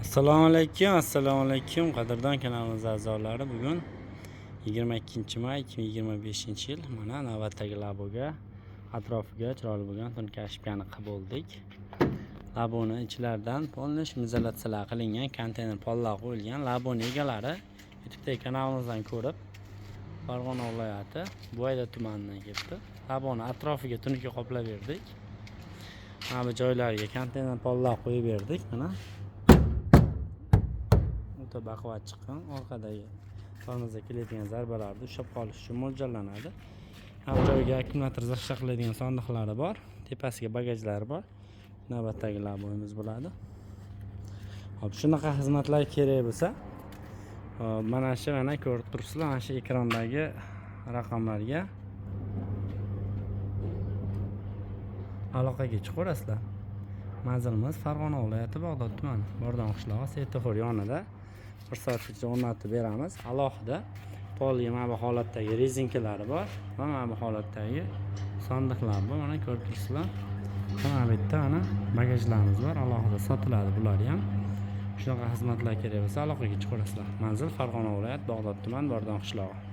Assalomu alaykum qadrdon kanalimiz a'zolari. Bugun 22-may 2025-yil. Mana navbatdagi laboga atrofiga chiroyli bo'lgan tunkashkani qilib oldik. Laboni ichlaridan polnish izolyatsiyalar qilingan konteyner pollar qo'yilgan. Laboni egalari YouTube'dagi kanalimizdan ko'rib Farg'ona viloyati Buvayda tumanidan kelibdi. Laboni atrofiga tunuka qoplab berdik. Mana bu joylariga konteyner pollar qo'yib berdik. Mana baquvvat chiqqan orqadagi tormozga keladigan zarbalarni ushlab qolish uchun mo'ljallanadi. Har joyga akkumulyator zaxsha qiladigan sondiqlari bor, tepasiga bagajlari bor. Navbatdagi laboyimiz bo'ladi. Hop, shunaqa xizmatlar kerak bo'lsa, mana shu mana ko'rib turibsizlar, mana shu ekrandagi raqamlarga aloqaga chiqaverasizlar. Manzilimiz Farg'ona viloyati Bag'dod tumani, Bordon qishlog'i, svetofor yonida. 1 soatgacha o'rnatib beramiz. Alohida poli mana bu holatdagi rezinkalari bor va mana bu holatdagi sondiqlar bor. Mana ko'rib turibsizlar. Mana bu yerda mana bagajlarimiz bor, alohida sotiladi bular ham. Shunaqa xizmatlar kerak bo'lsa aloqaga chiqaverasizlar. Manzil Farg'ona viloyati Bag'dod tuman, Bordon qishlog'i.